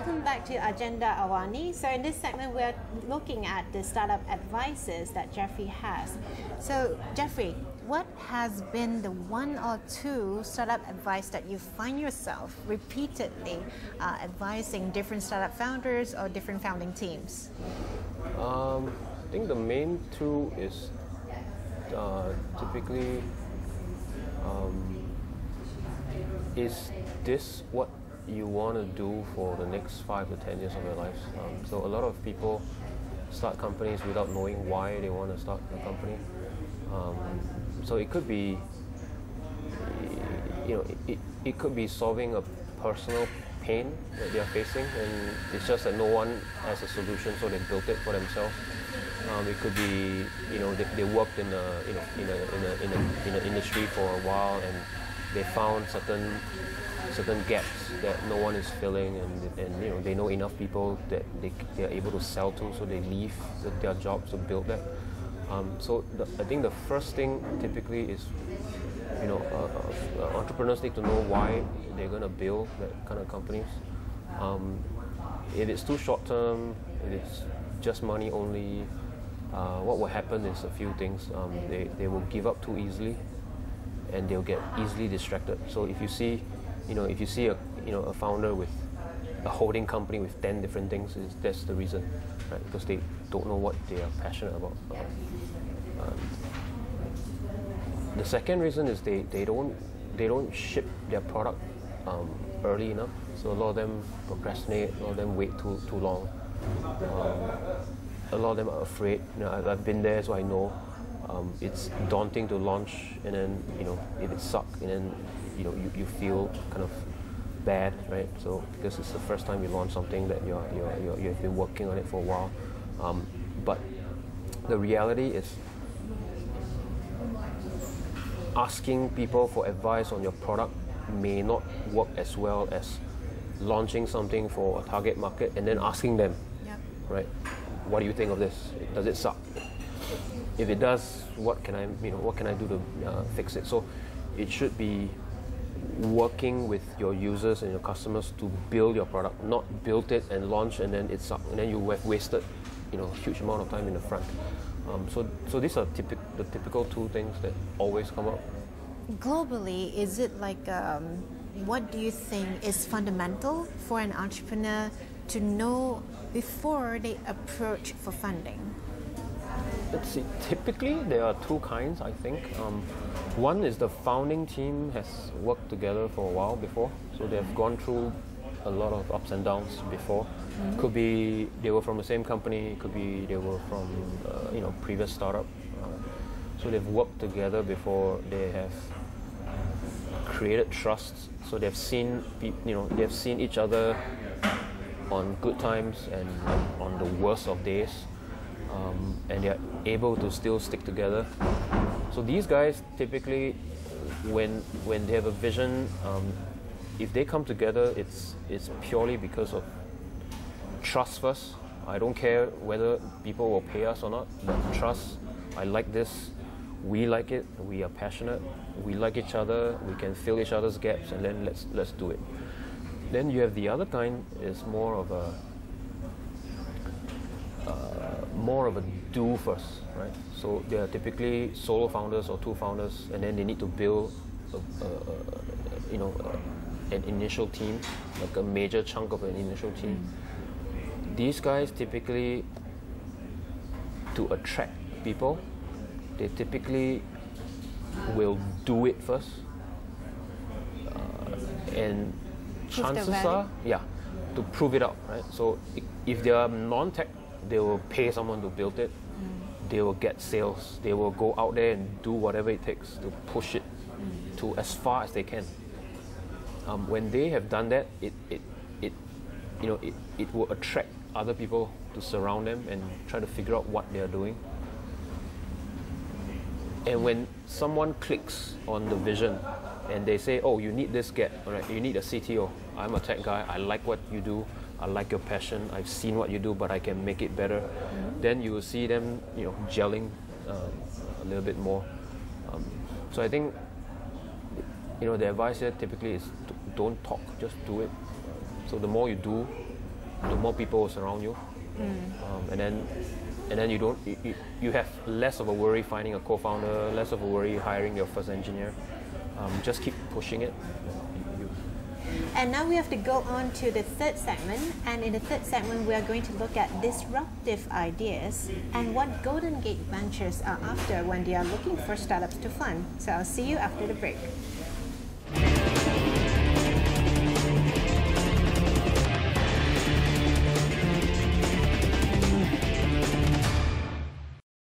welcome back to Agenda Awani. So in this segment, we're looking at the startup advices that Jeffrey has. So Jeffrey, what has been the one or two startup advice that you find yourself repeatedly advising different startup founders or different founding teams? I think the main two is typically is this what you want to do for the next 5 to 10 years of your life? So a lot of people start companies without knowing why they want to start a company. So it could be, it could be solving a personal pain that they are facing, and it's just that no one has a solution, so they built it for themselves. It could be, they worked in an industry for a while, and they found certain gaps that no one is filling, and they know enough people that they are able to sell to, so they leave their jobs to build that. So I think the first thing typically is, entrepreneurs need to know why they're going to build that kind of companies. If it's too short term, if it's just money only, what will happen is a few things. They will give up too easily, and they'll get easily distracted. So if you see a founder with a holding company with 10 different things, that's the reason, right? Because they don't know what they are passionate about. The second reason is they don't ship their product early enough. So a lot of them procrastinate. A lot of them wait too long. A lot of them are afraid. I've been there, so I know. It's daunting to launch, and then if it sucks, and then you feel kind of bad, right? So because it's the first time you launch something that you've been working on it for a while. But the reality is, asking people for advice on your product may not work as well as launching something for a target market and then asking them, right? What do you think of this? Does it suck? If it does, what can I do to fix it? So it should be working with your users and your customers to build your product, not build it and launch and then it sucked, and then you have wasted a huge amount of time in the front. So these are the typical two things that always come up. Globally, is it like, what do you think is fundamental for an entrepreneur to know before they approach for funding? Let's see, typically there are two kinds, I think. One is the founding team has worked together for a while before, so they've gone through a lot of ups and downs before. Mm-hmm. Could be they were from the same company, could be they were from previous startup. So they've worked together before. They have created trust. So they've seen they've seen each other on good times and on the worst of days, and they're able to still stick together. So these guys typically, when they have a vision, if they come together, it's purely because of trust first. I don't care whether people will pay us or not, but trust. I like this, we like it, we are passionate, we like each other, we can fill each other's gaps, and then let's do it. Then you have the other kind, is more of a do first, right? So they are typically solo founders or two founders, and then they need to build an initial team, like a major chunk of an initial team. These guys typically, to attract people, they typically will do it first, and chances are, to prove it out, right? So if they are non-tech, they will pay someone to build it. They will get sales. They will go out there and do whatever it takes to push it to as far as they can. When they have done that, it will attract other people to surround them and try to figure out what they are doing. And when someone clicks on the vision and they say, oh, you need this gap, all right, you need a CTO. I'm a tech guy, I like what you do, I like your passion, I've seen what you do, but I can make it better. Then you will see them, gelling a little bit more. So I think, the advice here typically is don't talk, just do it. So the more you do, the more people surround you, and then you have less of a worry finding a co-founder, less of a worry hiring your first engineer. Just keep pushing it. And now we have to go on to the third segment, and in the third segment we are going to look at disruptive ideas and what Golden Gate Ventures are after when they are looking for startups to fund. So I'll see you after the break.